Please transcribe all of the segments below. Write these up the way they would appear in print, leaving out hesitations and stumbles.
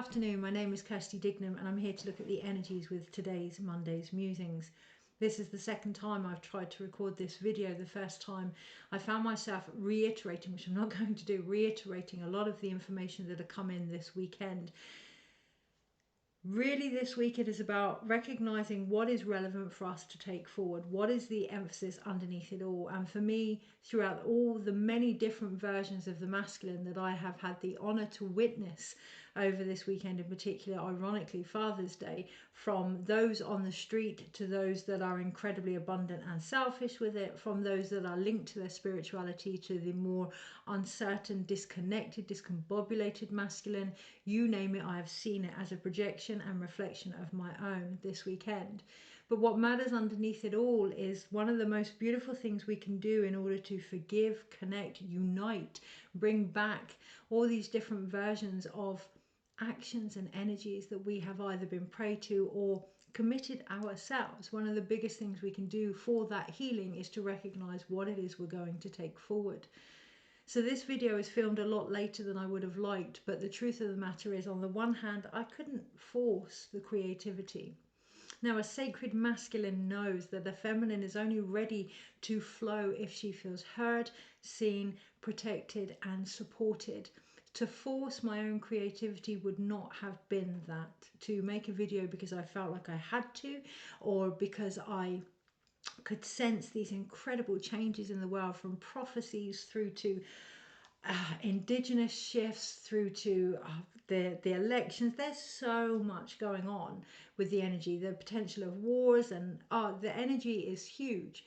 afternoon, my name is Kirsty Dignam and I'm here to look at the energies with today's Monday's Musings. This is the second time I've tried to record this video. The first time I found myself reiterating, which I'm not going to do, reiterating a lot of the information that had come in this weekend. Really this week it is about recognizing what is relevant for us to take forward. What is the emphasis underneath it all? And for me, throughout all the many different versions of the masculine that I have had the honor to witness over this weekend, in particular, ironically, Father's Day, from those on the street to those that are incredibly abundant and selfish with it, from those that are linked to their spirituality to the more uncertain, disconnected, discombobulated masculine, you name it, I have seen it as a projection and reflection of my own this weekend. But what matters underneath it all is one of the most beautiful things we can do in order to forgive, connect, unite, bring back all these different versions of actions and energies that we have either been prey to or committed ourselves. One of the biggest things we can do for that healing is to recognize what it is we're going to take forward. So this video is filmed a lot later than I would have liked, but the truth of the matter is, on the one hand, I couldn't force the creativity. Now, a sacred masculine knows that the feminine is only ready to flow if she feels heard, seen, protected, and supported. To force my own creativity would not have been that. To make a video because I felt like I had to, or because I could sense these incredible changes in the world, from prophecies through to indigenous shifts, through to the elections. There's so much going on with the energy, the potential of wars, and the energy is huge.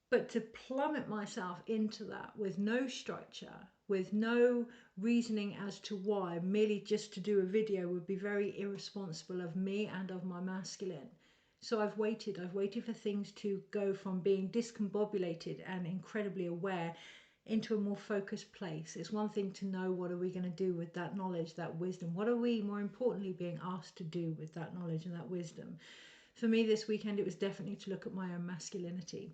But to plummet myself into that with no structure, with no reasoning as to why, merely just to do a video, would be very irresponsible of me and of my masculine. So I've waited for things to go from being discombobulated and incredibly aware into a more focused place. It's one thing to know what are we going to do with that knowledge, that wisdom. What are we, more importantly, being asked to do with that knowledge and that wisdom? For me this weekend, it was definitely to look at my own masculinity,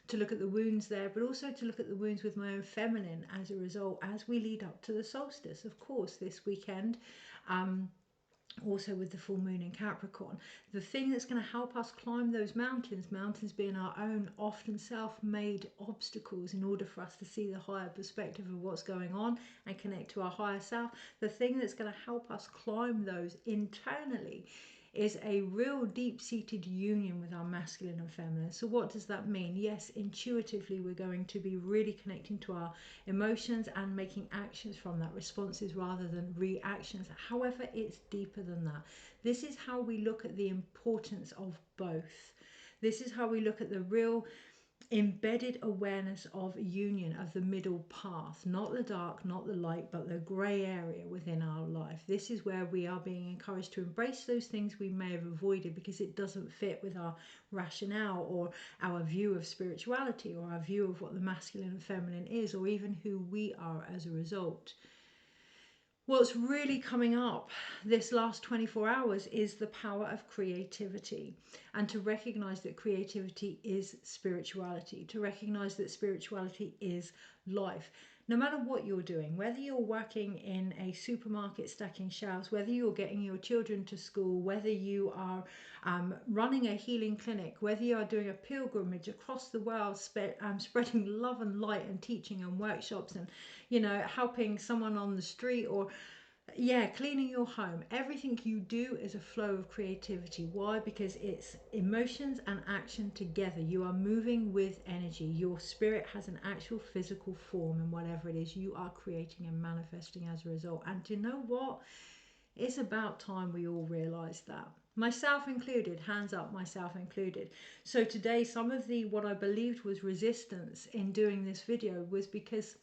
to look at the wounds there, but also to look at the wounds with my own feminine as a result, as we lead up to the solstice, of course, this weekend. Also with the full moon in Capricorn. The thing that's going to help us climb those mountains being our own often self-made obstacles in order for us to see the higher perspective of what's going on and connect to our higher self. The thing that's going to help us climb those internally is a real deep-seated union with our masculine and feminine. So what does that mean? Yes, intuitively we're going to be really connecting to our emotions and making actions from that, responses rather than reactions. However, it's deeper than that. This is how we look at the importance of both. This is how we look at the real embedded awareness of union, of the middle path, not the dark, not the light, but the grey area within our life. This is where we are being encouraged to embrace those things we may have avoided because it doesn't fit with our rationale or our view of spirituality or our view of what the masculine and feminine is, or even who we are as a result. What's really coming up this last 24 hours is the power of creativity, and to recognize that creativity is spirituality, to recognize that spirituality is life. No matter what you're doing, whether you're working in a supermarket stacking shelves, whether you're getting your children to school, whether you are running a healing clinic, whether you are doing a pilgrimage across the world, spreading love and light and teaching and workshops and, you know, helping someone on the street, or cleaning your home. Everything you do is a flow of creativity. Why? Because it's emotions and action together. You are moving with energy. Your spirit has an actual physical form, and whatever it is, you are creating and manifesting as a result. And do you know what? It's about time we all realize that. Myself included, hands up, myself included. So today, some of the what I believed was resistance in doing this video was because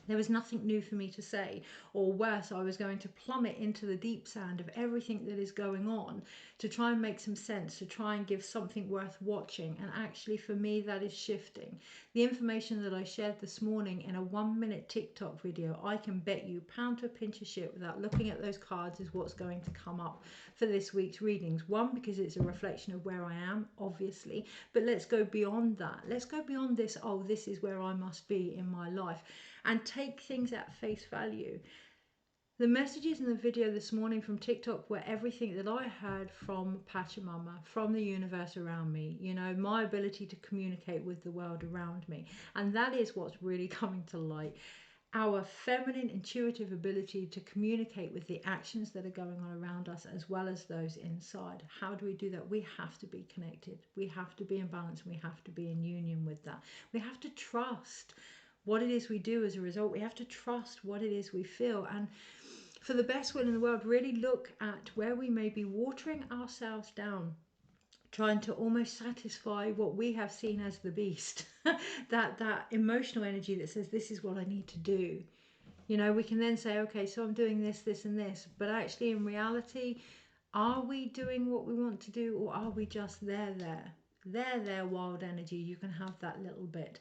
there was nothing new for me to say, or worse, I was going to plummet into the deep sand of everything that is going on to try and make some sense, to try and give something worth watching. And actually for me, that is shifting. The information that I shared this morning in a 1-minute TikTok video, I can bet you pound to a pinch of shit without looking at those cards, is what's going to come up for this week's readings. One, because it's a reflection of where I am, obviously, but let's go beyond that. Let's go beyond this, oh, this is where I must be in my life, and take things at face value. The messages in the video this morning from TikTok were everything that I heard from Pachamama, from the universe around me, you know, my ability to communicate with the world around me. And that is what's really coming to light. Our feminine intuitive ability to communicate with the actions that are going on around us as well as those inside. How do we do that? We have to be connected. We have to be in balance. And we have to be in union with that. We have to trust what it is we do as a result. We have to trust what it is we feel. And for the best will in the world, really look at where we may be watering ourselves down, trying to almost satisfy what we have seen as the beast, that emotional energy that says this is what I need to do. You know, we can then say, okay, so I'm doing this, this and this, but actually in reality, are we doing what we want to do, or are we just there, wild energy? You can have that little bit.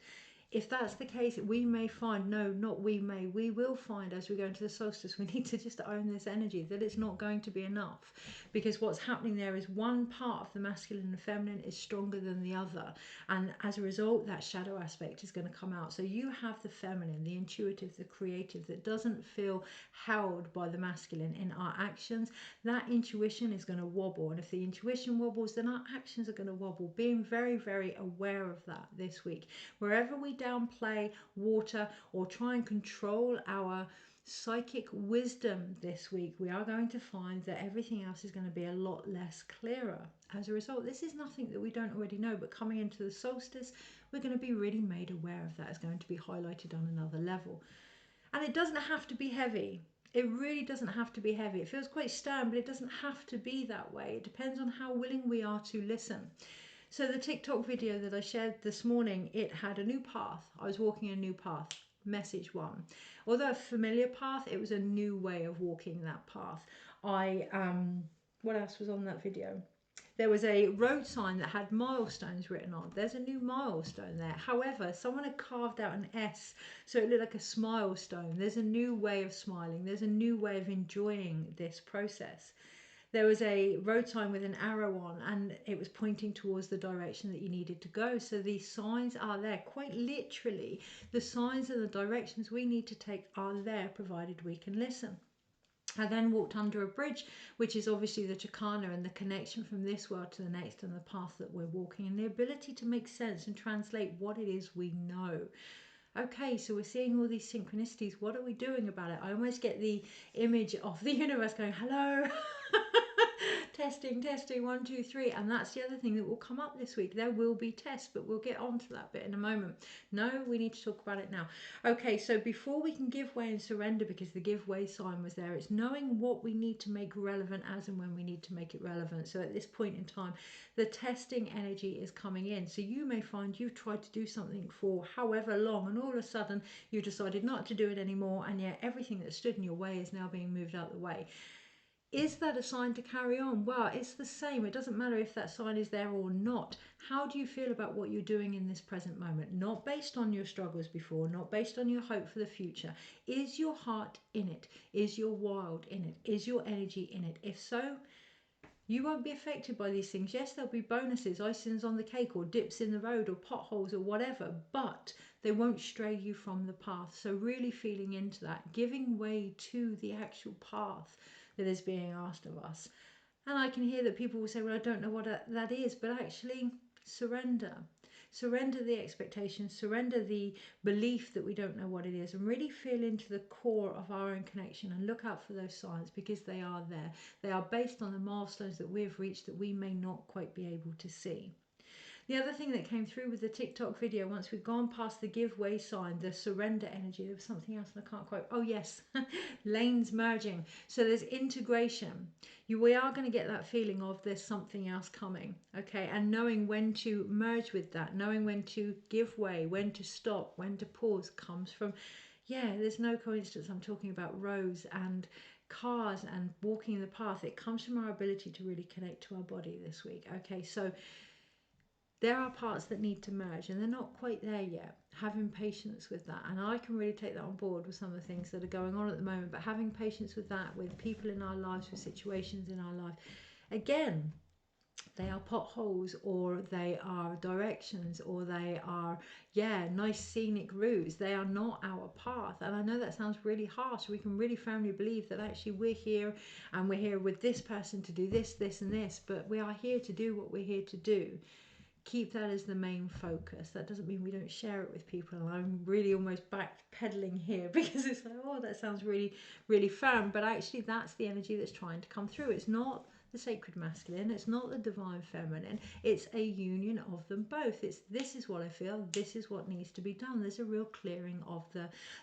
If that's the case, we may find, no, not we may, we will find as we go into the solstice, we need to just own this energy, that it's not going to be enough. Because what's happening there is one part of the masculine and feminine is stronger than the other. And as a result, that shadow aspect is going to come out. So you have the feminine, the intuitive, the creative, that doesn't feel held by the masculine in our actions. That intuition is going to wobble. And if the intuition wobbles, then our actions are going to wobble. Being very, very aware of that this week. Wherever we downplay, water, or try and control our psychic wisdom this week, we are going to find that everything else is going to be a lot less clearer. As a result, this is nothing that we don't already know, but coming into the solstice, we're going to be really made aware of that. It's going to be highlighted on another level. And it doesn't have to be heavy. It really doesn't have to be heavy. It feels quite stern, but it doesn't have to be that way. It depends on how willing we are to listen. So the TikTok video that I shared this morning, it had a new path. I was walking a new path. Message one. Although a familiar path, it was a new way of walking that path. What else was on that video? There was a road sign that had milestones written on. There's a new milestone there. However, someone had carved out an S, so it looked like a smile stone. There's a new way of smiling. There's a new way of enjoying this process. There was a road sign with an arrow on, and it was pointing towards the direction that you needed to go. So these signs are there. Quite literally, the signs and the directions we need to take are there, provided we can listen. I then walked under a bridge, which is obviously the Chicana and the connection from this world to the next and the path that we're walking, and the ability to make sense and translate what it is we know. Okay, so we're seeing all these synchronicities. What are we doing about it? I almost get the image of the universe going, hello. Testing, testing, 1, 2, 3. And that's the other thing that will come up this week. There will be tests, but we'll get on to that bit in a moment. No, we need to talk about it now. Okay, so before we can give way and surrender, because the give way sign was there, it's knowing what we need to make relevant as and when we need to make it relevant. So at this point in time, the testing energy is coming in. So you may find you've tried to do something for however long, and all of a sudden you decided not to do it anymore, and yet everything that stood in your way is now being moved out the way. Is that a sign to carry on? Well, it's the same. It doesn't matter if that sign is there or not. How do you feel about what you're doing in this present moment? Not based on your struggles before, not based on your hope for the future. Is your heart in it? Is your wild in it? Is your energy in it? If so, you won't be affected by these things. Yes, there'll be bonuses, icings on the cake, or dips in the road, or potholes, or whatever, but they won't stray you from the path. So really feeling into that, giving way to the actual path that is being asked of us. And I can hear that people will say, well, I don't know what that is, but actually surrender. Surrender the expectations, surrender the belief that we don't know what it is, and really feel into the core of our own connection and look out for those signs, because they are there. They are based on the milestones that we have reached that we may not quite be able to see. The other thing that came through with the TikTok video, once we've gone past the give way sign, the surrender energy, there was something else and I can't quite, oh yes, lanes merging. So there's integration. We are going to get that feeling of there's something else coming, okay? And knowing when to merge with that, knowing when to give way, when to stop, when to pause, comes from, yeah, there's no coincidence I'm talking about roads and cars and walking the path. It comes from our ability to really connect to our body this week, okay? So there are parts that need to merge and they're not quite there yet. Having patience with that, and I can really take that on board with some of the things that are going on at the moment, but having patience with that, with people in our lives, with situations in our life. Again, They are potholes, or they are directions, or they are, yeah, nice scenic routes. They are not our path. And I know that sounds really harsh. We can really firmly believe that actually we're here and we're here with this person to do this, this, and this, but we are here to do what we're here to do. Keep that as the main focus. That doesn't mean we don't share it with people. And I'm really almost backpedaling here because it's like, oh, that sounds really, really firm. But actually, that's the energy that's trying to come through. It's not the sacred masculine. It's not the divine feminine. It's a union of them both. It's, this is what I feel. This is what needs to be done. There's a real clearing of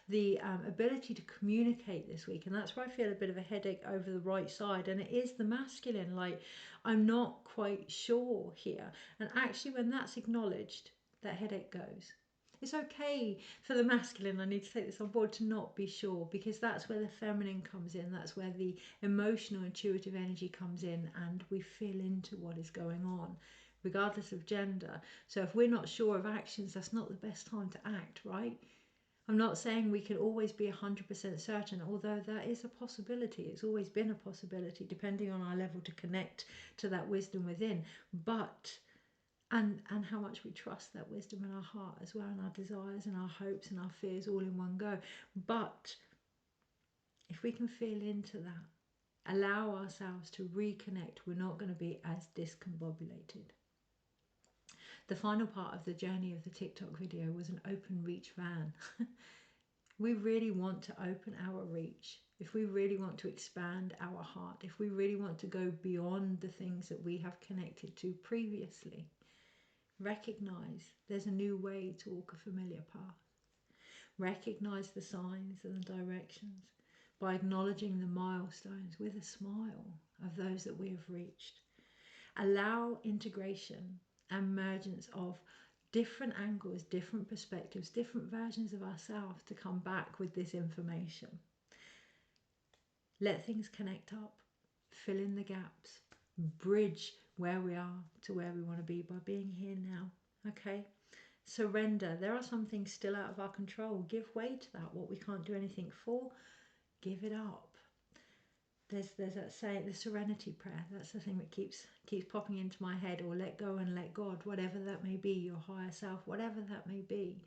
the ability to communicate this week. And that's where I feel a bit of a headache over the right side. And it is the masculine. Like, I'm not quite sure here. And actually, when that's acknowledged, that headache goes. It's okay for the masculine, I need to take this on board, to not be sure, because that's where the feminine comes in. That's where the emotional, intuitive energy comes in, and we feel into what is going on, regardless of gender. So if we're not sure of actions, that's not the best time to act, right? I'm not saying we can always be 100% certain, although that is a possibility. It's always been a possibility, depending on our level to connect to that wisdom within. But, and how much we trust that wisdom in our heart as well, and our desires and our hopes and our fears all in one go. But if we can feel into that, allow ourselves to reconnect, we're not going to be as discombobulated. The final part of the journey of the TikTok video was an open reach van. We really want to open our reach. If we really want to expand our heart, if we really want to go beyond the things that we have connected to previously, recognize there's a new way to walk a familiar path. Recognize the signs and the directions by acknowledging the milestones with a smile of those that we have reached. Allow integration and emergence of different angles, different perspectives, different versions of ourselves to come back with this information. Let things connect up, fill in the gaps, bridge where we are to where we want to be by being here now. Okay? Surrender. There are some things still out of our control. Give way to that. What we can't do anything for, give it up. There's that saying, the serenity prayer. That's the thing that keeps popping into my head. Or let go and let God, whatever that may be, your higher self, whatever that may be.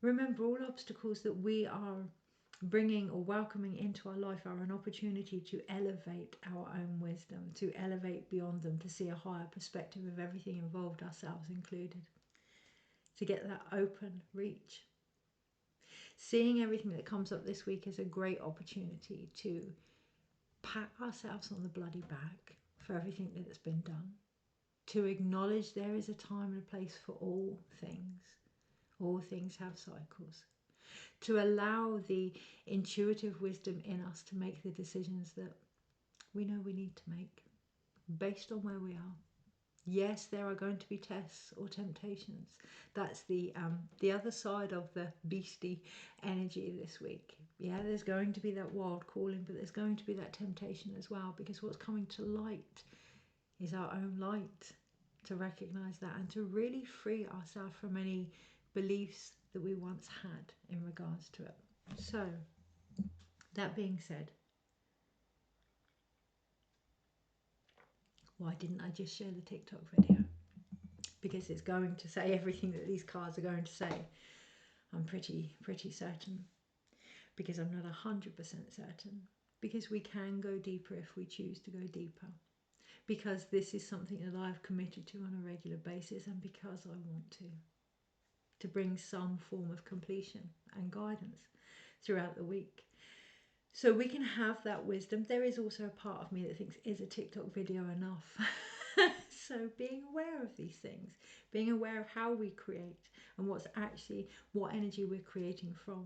Remember, all obstacles that we are bringing or welcoming into our life are an opportunity to elevate our own wisdom, to elevate beyond them, to see a higher perspective of everything involved, ourselves included, to get that open reach. Seeing everything that comes up this week is a great opportunity to pat ourselves on the bloody back for everything that's been done, to acknowledge there is a time and a place for all things. All things have cycles. To allow the intuitive wisdom in us to make the decisions that we know we need to make based on where we are. Yes, there are going to be tests or temptations. That's the other side of the beastie energy this week. Yeah, there's going to be that wild calling, but there's going to be that temptation as well, because what's coming to light is our own light, to recognize that and to really free ourselves from any beliefs that we once had in regards to it. So, that being said, why didn't I just share the TikTok video? Because it's going to say everything that these cards are going to say. I'm pretty certain. Because I'm not 100% certain. Because we can go deeper if we choose to go deeper. Because this is something that I've committed to on a regular basis, and because I want to bring some form of completion and guidance throughout the week. So we can have that wisdom. There is also a part of me that thinks, is a TikTok video enough? So being aware of these things, being aware of how we create and what energy we're creating from.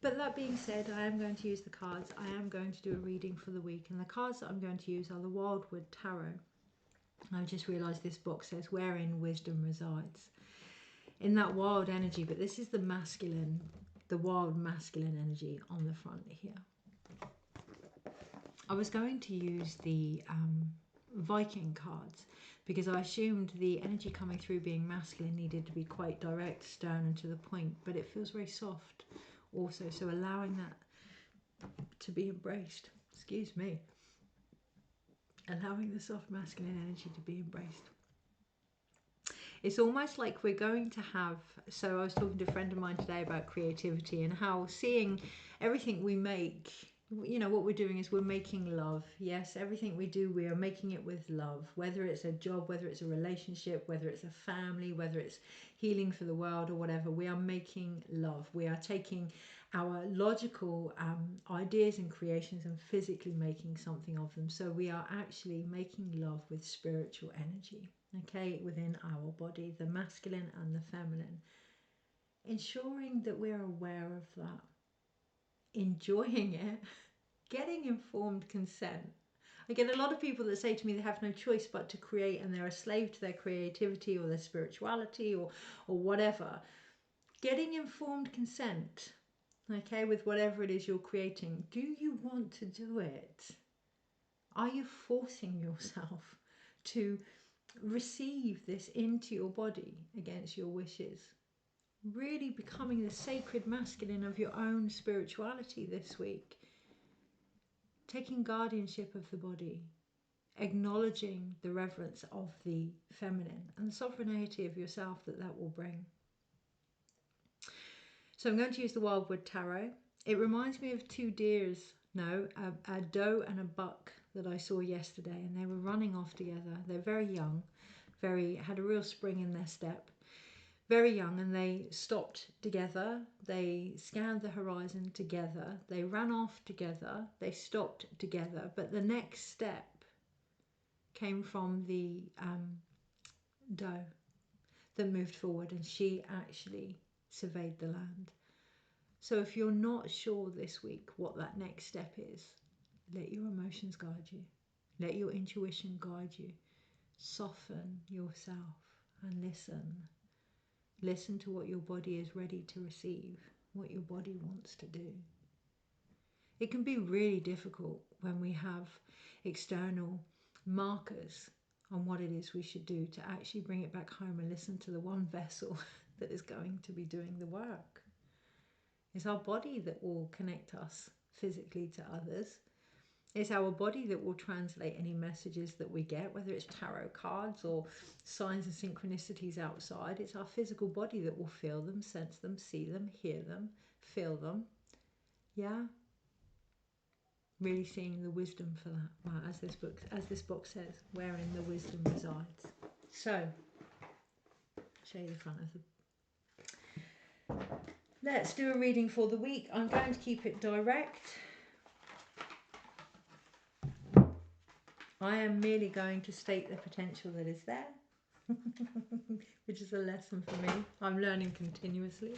But that being said, I am going to use the cards. I am going to do a reading for the week. And the cards that I'm going to use are the Wildwood Tarot. And I've just realised this box says, wherein wisdom resides. In that wild energy, but this is the masculine, the wild masculine energy on the front here. I was going to use the Viking cards because I assumed the energy coming through being masculine needed to be quite direct, stern and to the point, but it feels very soft also, so allowing that to be embraced. Excuse me. allowing the soft masculine energy to be embraced. It's almost like we're going to have, so I was talking to a friend of mine today about creativity and how seeing everything we make, you know, what we're doing is we're making love. Yes, everything we do, we are making it with love, whether it's a job, whether it's a relationship, whether it's a family, whether it's healing for the world or whatever. We are making love. We are taking our logical ideas and creations and physically making something of them. So we are actually making love with spiritual energy, okay, within our body, the masculine and the feminine. Ensuring that we're aware of that, enjoying it, getting informed consent. I get a lot of people that say to me they have no choice but to create, and they're a slave to their creativity or their spirituality or whatever. Getting informed consent, okay, with whatever it is you're creating. Do you want to do it? Are you forcing yourself to receive this into your body against your wishes? Really becoming the sacred masculine of your own spirituality this week. Taking guardianship of the body. Acknowledging the reverence of the feminine and the sovereignty of yourself that will bring. So I'm going to use the Wildwood Tarot. It reminds me of two deers, a doe and a buck that I saw yesterday, and they were running off together. They're very young, had a real spring in their step. Very young, and they stopped together. They scanned the horizon together. They ran off together. They stopped together. But the next step came from the doe that moved forward, and she actually surveyed the land. So if you're not sure this week what that next step is, let your emotions guide you. Let your intuition guide you. Soften yourself and listen. Listen to what your body is ready to receive, what your body wants to do. It can be really difficult when we have external markers on what it is we should do to actually bring it back home and listen to the one vessel that is going to be doing the work. It's our body that will connect us physically to others. It's our body that will translate any messages that we get, whether it's tarot cards or signs and synchronicities outside. It's our physical body that will feel them, sense them, see them, hear them, feel them. Yeah? Really seeing the wisdom for that. Well, as this book says, wherein the wisdom resides. So, show you the front of the... Let's do a reading for the week. I'm going to keep it direct. I am merely going to state the potential that is there, which is a lesson for me. I'm learning continuously.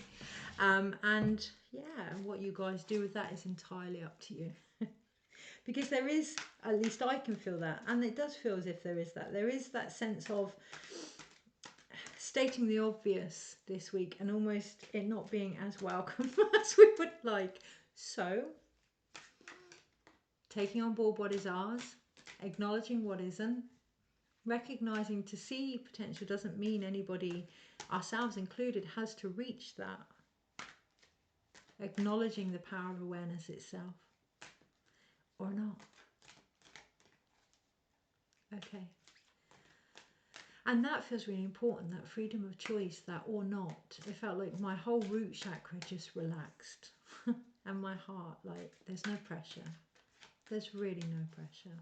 And yeah, what you guys do with that is entirely up to you. Because there is, at least I can feel that, and it does feel as if there is that sense of stating the obvious this week and almost it not being as welcome as we would like. So, taking on board what is ours, acknowledging what isn't, recognizing to see potential doesn't mean anybody, ourselves included, has to reach that. Acknowledging the power of awareness itself, or not. Okay. And that feels really important, that freedom of choice, that or not. It felt like my whole root chakra just relaxed. And my heart, like, there's no pressure. There's really no pressure.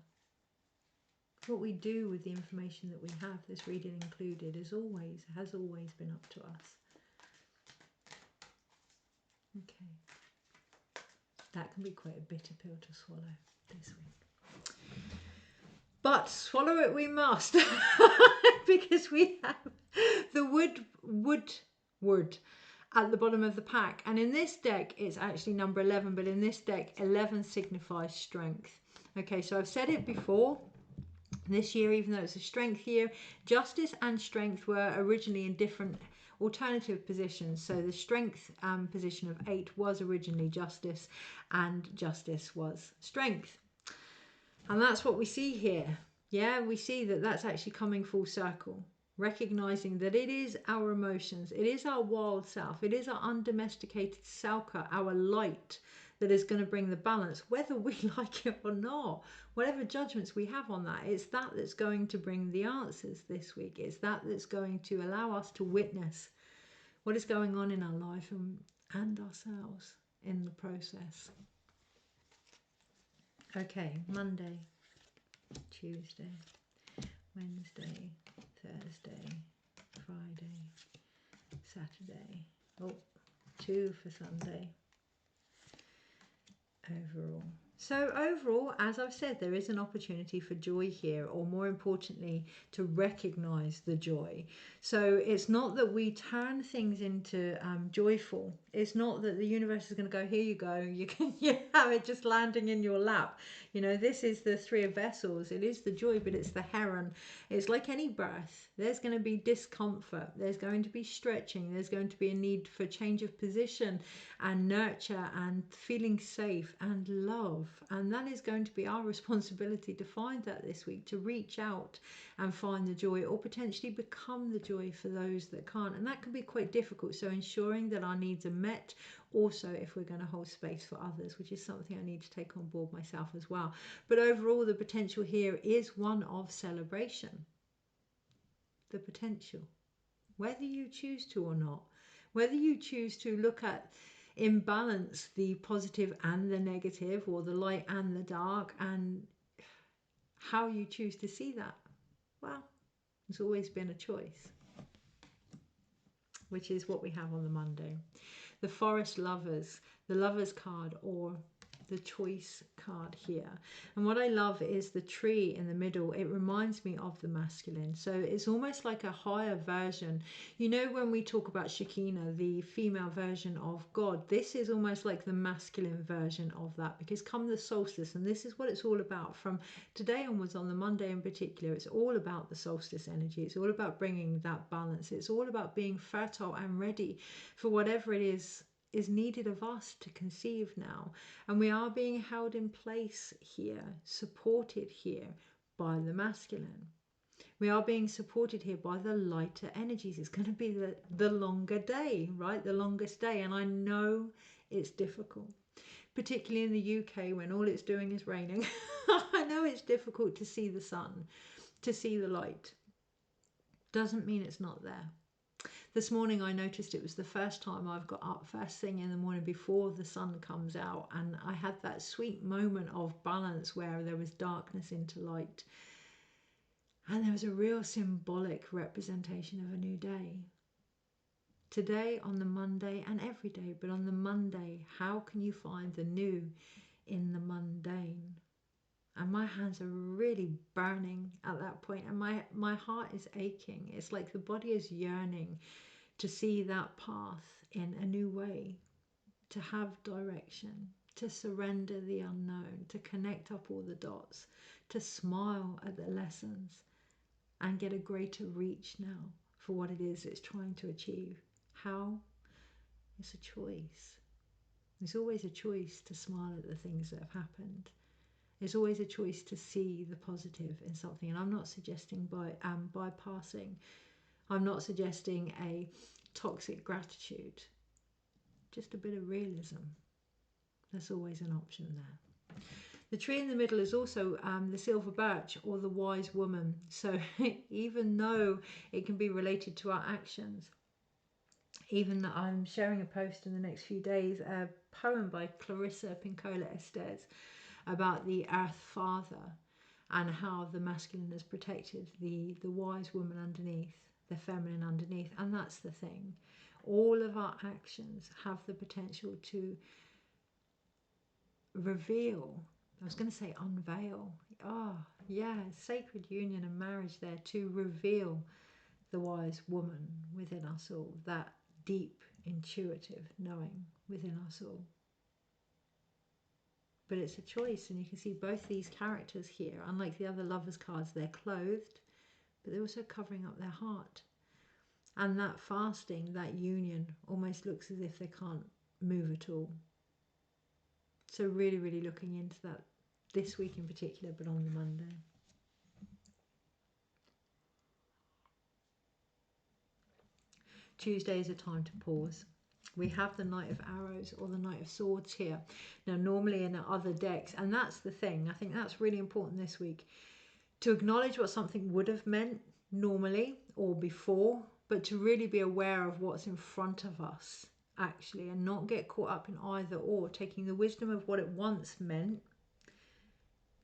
What we do with the information that we have, this reading included, has always been up to us. Okay. That can be quite a bitter pill to swallow this week. But swallow it we must. Because we have the wood at the bottom of the pack. And in this deck, it's actually number 11. But in this deck, 11 signifies strength. Okay, so I've said it before. This year, even though it's a strength year, justice and strength were originally in different alternative positions. So the strength position of 8 was originally justice, and justice was strength. And that's what we see here. Yeah, we see that that's actually coming full circle. Recognizing that it is our emotions, it is our wild self, it is our undomesticated Salka, our light, that is going to bring the balance, whether we like it or not. whatever judgments we have on that, it's that that's going to bring the answers this week. It's that that's going to allow us to witness what is going on in our life and ourselves in the process. Okay, Monday, Tuesday, Wednesday, Thursday, Friday, Saturday. Oh, 2 for Sunday. Overall. So overall, as I've said, there is an opportunity for joy here, or more importantly, to recognize the joy. So it's not that we turn things into joyful. It's not that the universe is going to go, here you go, you have it just landing in your lap. You know, this is the Three of Vessels. It is the joy, but it's the heron. It's like any birth. There's going to be discomfort. There's going to be stretching. There's going to be a need for change of position and nurture and feeling safe and love. And that is going to be our responsibility to find that this week, to reach out and find the joy, or potentially become the joy for those that can't. And that can be quite difficult. So ensuring that our needs are met, also if we're going to hold space for others, which is something I need to take on board myself as well. But overall, the potential here is one of celebration. The potential, whether you choose to or not, whether you choose to look at in balance the positive and the negative, or the light and the dark, and how you choose to see that, well, it's always been a choice, which is what we have on the Monday. The Forest Lovers, the Lovers card, or the choice card here. And what I love is the tree in the middle. It reminds me of the masculine. So it's almost like a higher version. You know, when we talk about Shekinah, the female version of God, this is almost like the masculine version of that, because come the solstice, and this is what it's all about from today onwards, on the Monday in particular, it's all about the solstice energy. It's all about bringing that balance. It's all about being fertile and ready for whatever it is needed of us to conceive now. And we are being held in place here, supported here by the masculine. We are being supported here by the lighter energies. It's going to be the longer day, right? The longest day. And I know it's difficult, particularly in the UK when all it's doing is raining. I know it's difficult to see the sun, to see the light. Doesn't mean it's not there. This morning I noticed it was the first time I've got up first thing in the morning before the sun comes out, and I had that sweet moment of balance where there was darkness into light, and there was a real symbolic representation of a new day. Today, on the Monday, and every day, but on the Monday, how can you find the new in the mundane? And my hands are really burning at that point, and my heart is aching. It's like the body is yearning to see that path in a new way, to have direction, to surrender the unknown, to connect up all the dots, to smile at the lessons and get a greater reach now for what it is it's trying to achieve. How? It's a choice. There's always a choice to smile at the things that have happened. There's always a choice to see the positive in something. And I'm not suggesting bypassing. I'm not suggesting a toxic gratitude. Just a bit of realism. There's always an option there. The tree in the middle is also the silver birch, or the wise woman. So even though it can be related to our actions, even though I'm sharing a post in the next few days, a poem by Clarissa Pinkola Estes about the Earth Father and how the masculine has protected the wise woman underneath, the feminine underneath. And that's the thing. All of our actions have the potential to reveal. I was going to say unveil. Oh, yeah, sacred union and marriage there, to reveal the wise woman within us all, that deep, intuitive knowing within us all. But it's a choice, and you can see both these characters here. Unlike the other lovers cards, they're clothed, but they're also covering up their heart. And that fasting, that union, almost looks as if they can't move at all. So really, really looking into that this week in particular, but on the Monday. Tuesday is a time to pause. We have the Knight of Arrows or the Knight of Swords here. Now, normally in other decks, and that's the thing, I think that's really important this week, to acknowledge what something would have meant normally or before, but to really be aware of what's in front of us actually, and not get caught up in either or, taking the wisdom of what it once meant,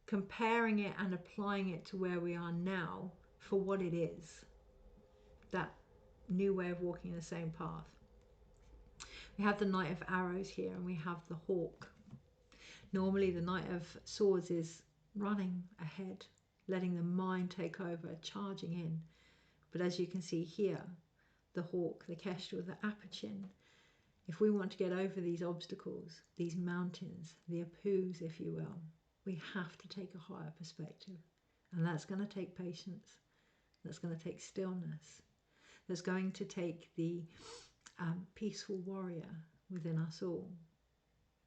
comparing it and applying it to where we are now for what it is, that new way of walking the same path. We have the Knight of Arrows here, and we have the Hawk. Normally the Knight of Swords is running ahead, letting the mind take over, charging in. But as you can see here, the Hawk, the Kestrel, the Apachin, if we want to get over these obstacles, these mountains, the Apus, if you will, we have to take a higher perspective. And that's going to take patience. That's going to take stillness. That's going to take the peaceful warrior within us all.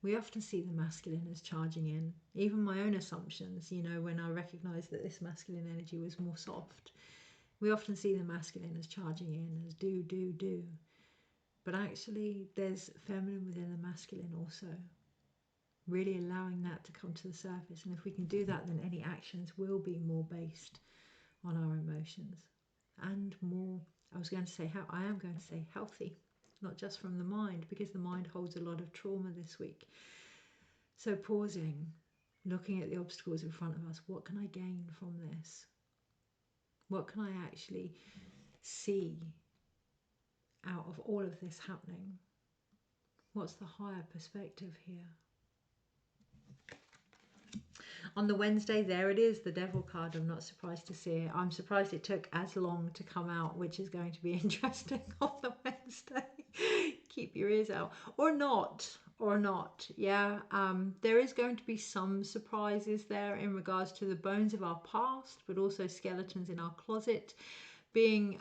We often see the masculine as charging in. Even my own assumptions, you know, when I recognised that this masculine energy was more soft, we often see the masculine as charging in, as do, do, do. But actually, there's feminine within the masculine also. Really allowing that to come to the surface. And if we can do that, then any actions will be more based on our emotions. And more, I am going to say healthy. Not just from the mind, because the mind holds a lot of trauma this week. So pausing, looking at the obstacles in front of us. What can I gain from this? What can I actually see out of all of this happening? What's the higher perspective here? On the Wednesday, there it is, the Devil card. I'm not surprised to see it. I'm surprised it took as long to come out, which is going to be interesting on the Wednesday. Keep your ears out. Or not. Yeah, there is going to be some surprises there in regards to the bones of our past, but also skeletons in our closet being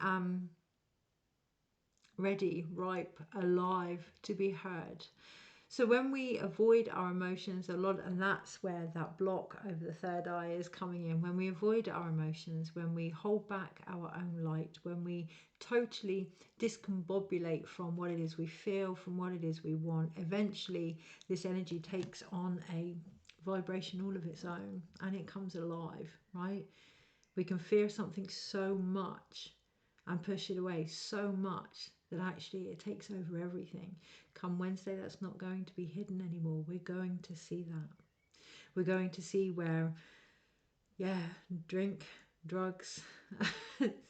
ready, ripe, alive to be heard. So when we avoid our emotions a lot, and that's where that block over the third eye is coming in, when we avoid our emotions, when we hold back our own light, when we totally discombobulate from what it is we feel, from what it is we want, eventually this energy takes on a vibration all of its own and it comes alive, right? We can fear something so much and push it away so much that actually it takes over everything. Come Wednesday, that's not going to be hidden anymore. We're going to see that. We're going to see where, yeah, drink, drugs,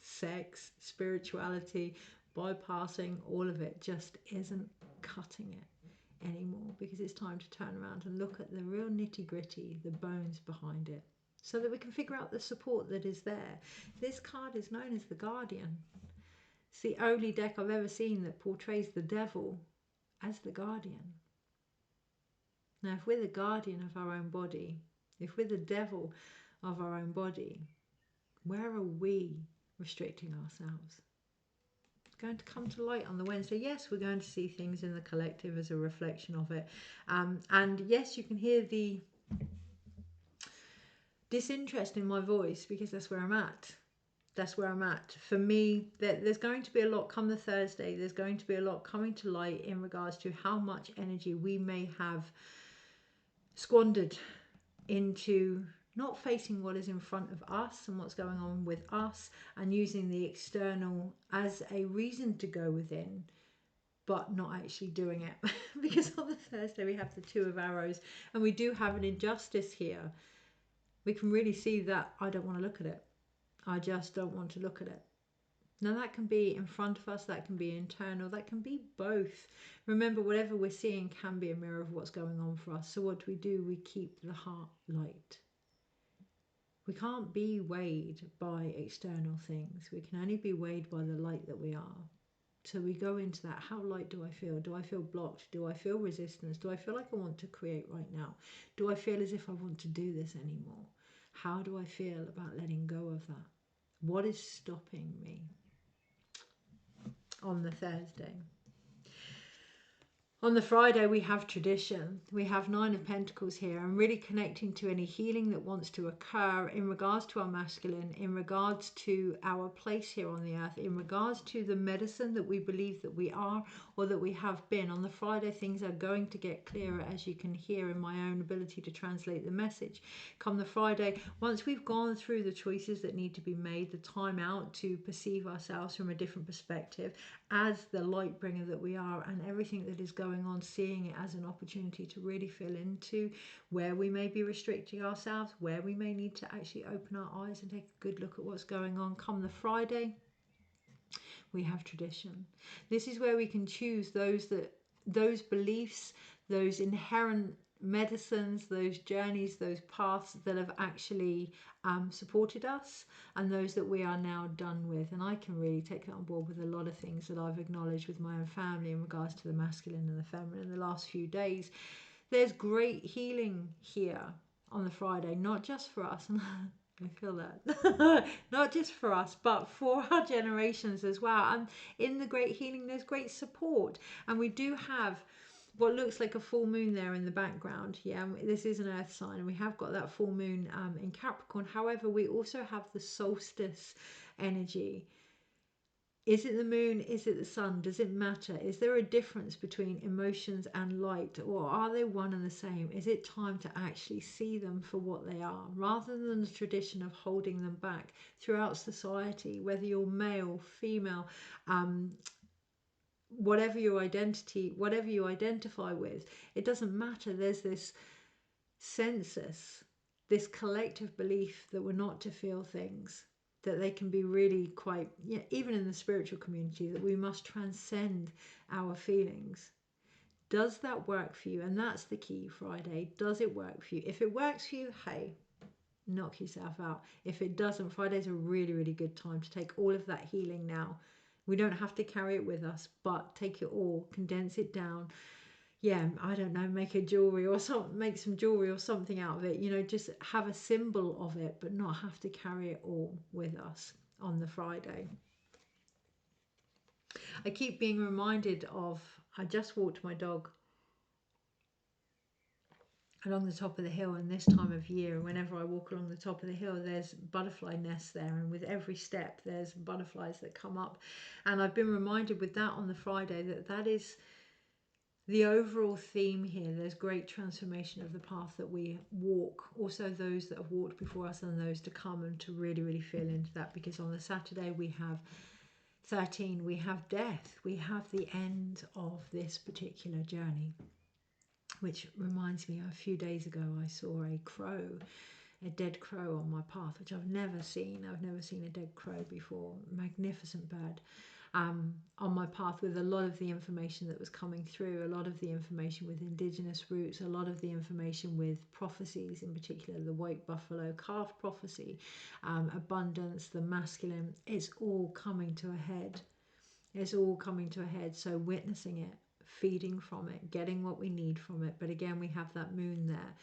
sex, spirituality, bypassing, all of it just isn't cutting it anymore, because it's time to turn around and look at the real nitty-gritty, the bones behind it, so that we can figure out the support that is there. This card is known as the Guardian. It's the only deck I've ever seen that portrays the devil as the guardian. Now, if we're the guardian of our own body, if we're the devil of our own body, where are we restricting ourselves? It's going to come to light on the Wednesday. Yes, we're going to see things in the collective as a reflection of it. And yes, you can hear the disinterest in my voice, because that's where I'm at. That's where I'm at. For me, there's going to be a lot come the Thursday. There's going to be a lot coming to light in regards to how much energy we may have squandered into not facing what is in front of us and what's going on with us, and using the external as a reason to go within, but not actually doing it. Because on the Thursday we have the Two of Arrows, and we do have an injustice here. We can really see that I don't want to look at it. I just don't want to look at it. Now that can be in front of us, that can be internal, that can be both. Remember, whatever we're seeing can be a mirror of what's going on for us. So what do? We keep the heart light. We can't be weighed by external things. We can only be weighed by the light that we are. So we go into that. How light do I feel? Do I feel blocked? Do I feel resistance? Do I feel like I want to create right now? Do I feel as if I want to do this anymore? How do I feel about letting go of that? What is stopping me on the Thursday? On the Friday, we have tradition. We have Nine of Pentacles here, and really connecting to any healing that wants to occur in regards to our masculine, in regards to our place here on the earth, in regards to the medicine that we believe that we are or that we have been. On the Friday, things are going to get clearer, as you can hear in my own ability to translate the message. Come the Friday, once we've gone through the choices that need to be made, the time out to perceive ourselves from a different perspective, as the light bringer that we are, and everything that is going on, seeing it as an opportunity to really feel into where we may be restricting ourselves, where we may need to actually open our eyes and take a good look at what's going on. Come the Friday, we have tradition. This is where we can choose those beliefs, those inherent medicines, those journeys, those paths that have actually supported us, and those that we are now done with. And I can really take that on board with a lot of things that I've acknowledged with my own family in regards to the masculine and the feminine in the last few days. There's great healing here on the Friday, not just for us. I feel that. Not just for us, but for our generations as well. And in the great healing, there's great support. And we do have what looks like a full moon there in the background. Yeah, this is an earth sign, and we have got that full moon in Capricorn. However, we also have the solstice energy. Is it the moon? Is it the sun? Does it matter? Is there a difference between emotions and light, or are they one and the same? Is it time to actually see them for what they are, rather than the tradition of holding them back throughout society, whether you're male, female, whatever your identity, whatever you identify with, it doesn't matter. There's this census, this collective belief that we're not to feel things, that they can be really quite, yeah, even in the spiritual community, that we must transcend our feelings. Does that work for you? And that's the key, Friday. Does it work for you? If it works for you, hey, knock yourself out. If it doesn't, Friday's a really, really good time to take all of that healing now. We don't have to carry it with us, but take it all, condense it down. Yeah, I don't know, make a jewelry or something, make some jewelry or something out of it, you know, just have a symbol of it, but not have to carry it all with us on the Friday. I keep being reminded of, I just walked my dog along the top of the hill, and this time of year, whenever I walk along the top of the hill, there's butterfly nests there, and with every step there's butterflies that come up. And I've been reminded with that on the Friday that is the overall theme here. There's great transformation of the path that we walk, also those that have walked before us and those to come, and to really, really feel into that, because on the Saturday we have 13, we have death, we have the end of this particular journey. Which reminds me, a few days ago I saw a crow, a dead crow on my path, which I've never seen. I've never seen a dead crow before. Magnificent bird. On my path, with a lot of the information that was coming through, a lot of the information with indigenous roots, a lot of the information with prophecies, in particular the white buffalo calf prophecy, abundance, the masculine. It's all coming to a head. It's all coming to a head. So witnessing it, feeding from it, getting what we need from it. But again, we have that moon there,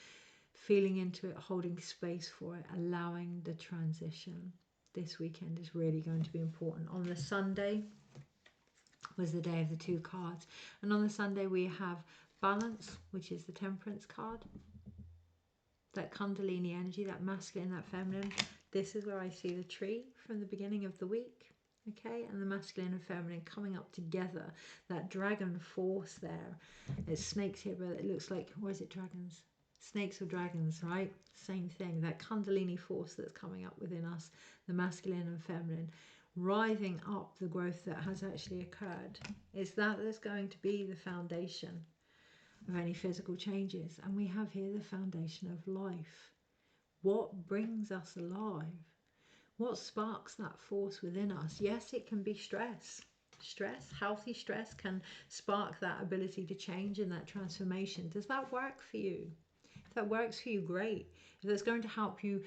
feeling into it, holding space for it, allowing the transition. This weekend is really going to be important. On the Sunday was the day of the two cards, and on the Sunday we have balance, which is the temperance card, that kundalini energy, that masculine, that feminine. This is where I see the tree from the beginning of the week. Okay, and the masculine and feminine coming up together, that dragon force there. It's snakes here, but it looks like, or is it dragons? Snakes or dragons, right? Same thing, that kundalini force that's coming up within us, the masculine and feminine, writhing up the growth that has actually occurred. It's that that's going to be the foundation of any physical changes. And we have here the foundation of life. What brings us alive? What sparks that force within us? Yes, it can be stress. Stress, healthy stress, can spark that ability to change and that transformation. Does that work for you? If that works for you, great. If that's going to help you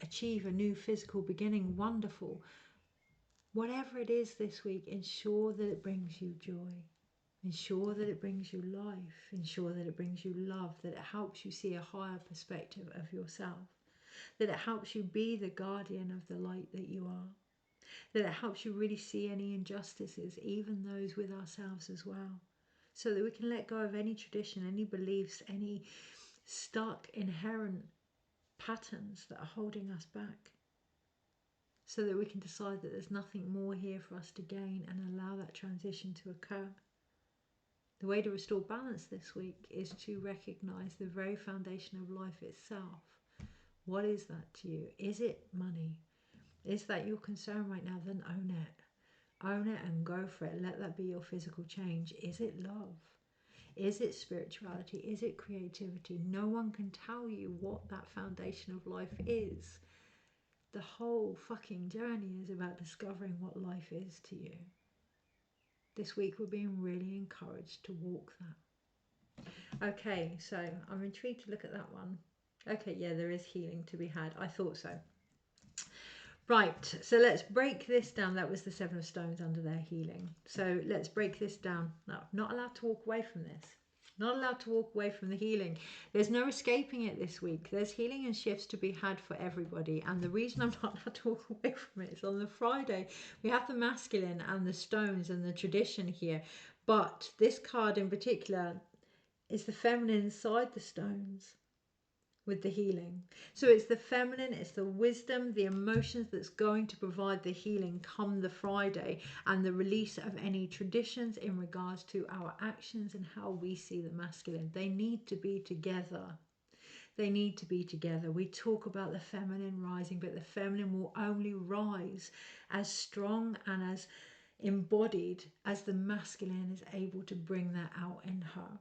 achieve a new physical beginning, wonderful. Whatever it is this week, ensure that it brings you joy. Ensure that it brings you life. Ensure that it brings you love, that it helps you see a higher perspective of yourself, that it helps you be the guardian of the light that you are, that it helps you really see any injustices, even those with ourselves as well. so that we can let go of any tradition, any beliefs, any stuck inherent patterns that are holding us back, so that we can decide that there's nothing more here for us to gain and allow that transition to occur. The way to restore balance this week is to recognize the very foundation of life itself. What is that to you? Is it money? Is that your concern right now? Then own it. Own it and go for it. Let that be your physical change. Is it love? Is it spirituality? Is it creativity? No one can tell you what that foundation of life is. The whole fucking journey is about discovering what life is to you. This week we're being really encouraged to walk that. Okay, so I'm intrigued to look at that one. Okay, yeah, there is healing to be had. I thought so. Right, so let's break this down. That was the Seven of Stones under their healing. So let's break this down. No, not allowed to walk away from this. Not allowed to walk away from the healing. There's no escaping it this week. There's healing and shifts to be had for everybody. And the reason I'm not allowed to walk away from it is on the Friday, we have the masculine and the stones and the tradition here. But this card in particular is the feminine inside the stones with the healing. So it's the feminine, it's the wisdom, the emotions that's going to provide the healing come the Friday, and the release of any traditions in regards to our actions and how we see the masculine. They need to be together. They need to be together. We talk about the feminine rising, but the feminine will only rise as strong and as embodied as the masculine is able to bring that out in her.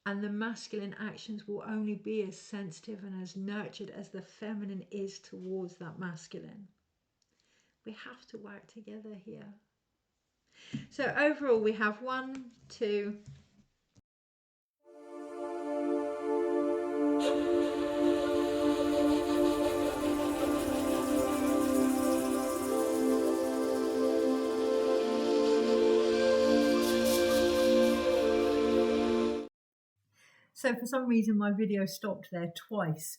And the masculine actions will only be as sensitive and as nurtured as the feminine is towards that masculine. We have to work together here. So overall, we have 1, 2. So for some reason my video stopped there twice,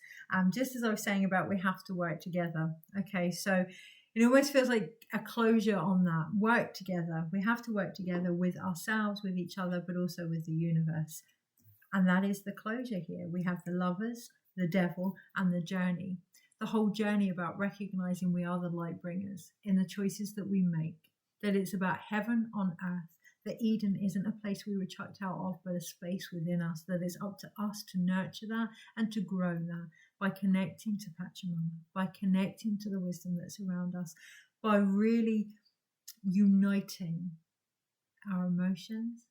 just as I was saying about we have to work together. Okay, so it almost feels like a closure on that. Work together. We have to work together with ourselves, with each other, but also with the universe. And that is the closure here. We have the lovers, the devil, and the journey. The whole journey about recognizing we are the light bringers in the choices that we make, that it's about heaven on earth, that Eden isn't a place we were chucked out of, but a space within us, that it's up to us to nurture that and to grow that by connecting to Pachamama, by connecting to the wisdom that's around us, by really uniting our emotions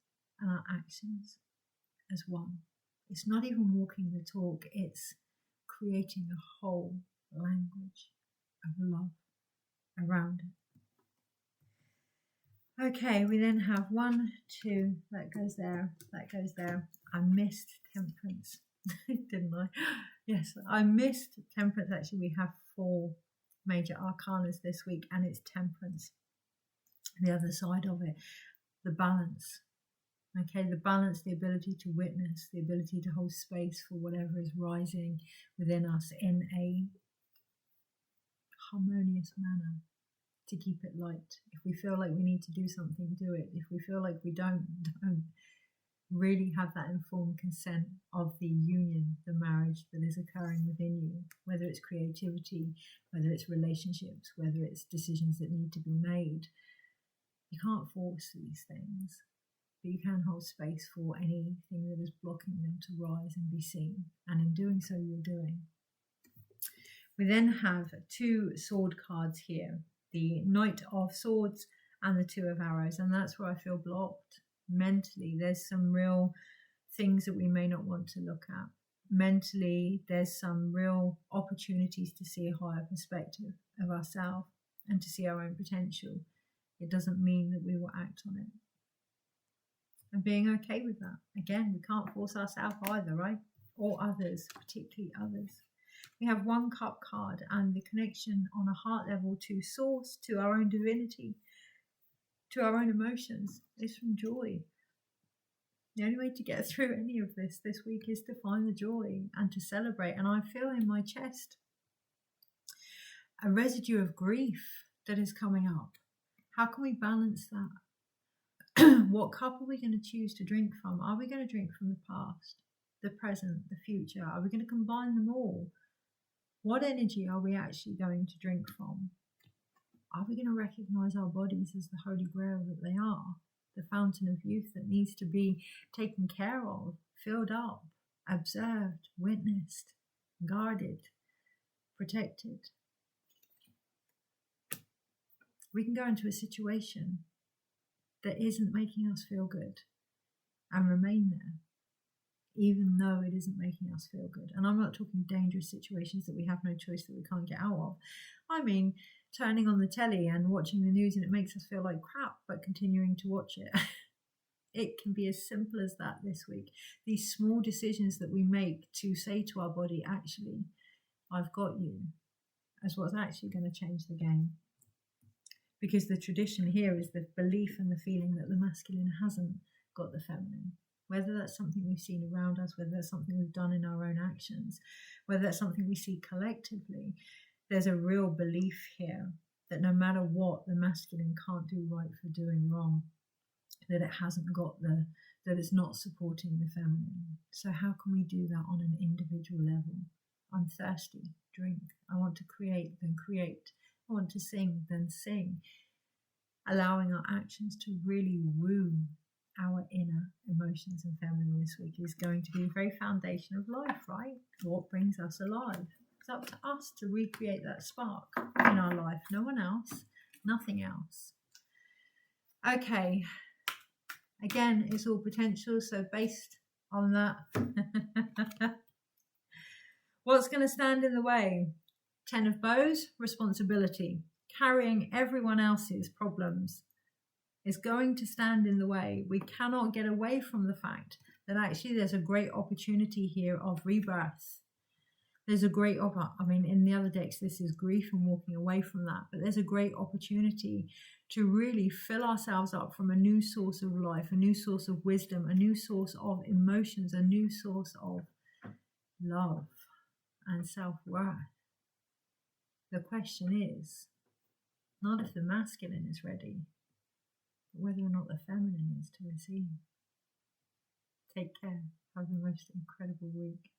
and our actions as one. It's not even walking the talk, it's creating a whole language of love around it. Okay, we then have 1, 2, that goes there, that goes there. I missed temperance, didn't I? Yes, I missed temperance. Actually, we have 4 major arcanas this week, and it's temperance. The other side of it, the balance. Okay, the balance, the ability to witness, the ability to hold space for whatever is rising within us in a harmonious manner, to keep it light. If we feel like we need to do something, do it. If we feel like we don't really have that informed consent of the union, the marriage that is occurring within you, whether it's creativity, whether it's relationships, whether it's decisions that need to be made. You can't force these things, but you can hold space for anything that is blocking them to rise and be seen. And in doing so, you're doing. We then have 2 sword cards here, the Knight of Swords and the 2 of Arrows, and that's where I feel blocked mentally. There's some real things that we may not want to look at. Mentally, there's some real opportunities to see a higher perspective of ourselves and to see our own potential. It doesn't mean that we will act on it. And being okay with that. Again, we can't force ourselves either, right? Or others, particularly others. We have 1 cup card and the connection on a heart level to source, to our own divinity, to our own emotions is from joy. The only way to get through any of this week is to find the joy and to celebrate. And I feel in my chest a residue of grief that is coming up. How can we balance that? What cup are we going to choose to drink from? Are we going to drink from the past, the present, the future? Are we going to combine them all? What energy are we actually going to drink from? Are we going to recognize our bodies as the holy grail that they are? The fountain of youth that needs to be taken care of, filled up, observed, witnessed, guarded, protected. We can go into a situation that isn't making us feel good and remain there, even though it isn't making us feel good. And I'm not talking dangerous situations that we have no choice, that we can't get out of. I mean, turning on the telly and watching the news and it makes us feel like crap, but continuing to watch it. It can be as simple as that this week. These small decisions that we make to say to our body, actually, I've got you, as what's actually going to change the game. Because the tradition here is the belief and the feeling that the masculine hasn't got the feminine. Whether that's something we've seen around us, whether that's something we've done in our own actions, whether that's something we see collectively, there's a real belief here that no matter what, the masculine can't do right for doing wrong, that it hasn't got that it's not supporting the feminine. So how can we do that on an individual level? I'm thirsty, drink. I want to create, then create. I want to sing, then sing. Allowing our actions to really woo our inner emotions and feminine this week is going to be the very foundation of life, right? What brings us alive? It's up to us to recreate that spark in our life. No one else, nothing else. Okay. Again, it's all potential, so based on that, what's going to stand in the way? 10 of Bows, responsibility. Carrying everyone else's problems is going to stand in the way. We cannot get away from the fact that actually there's a great opportunity here of rebirth. There's a great, in the other decks, this is grief and walking away from that, but there's a great opportunity to really fill ourselves up from a new source of life, a new source of wisdom, a new source of emotions, a new source of love and self-worth. The question is not if the masculine is ready, but whether or not the feminine is to receive. Take care. Have the most incredible week.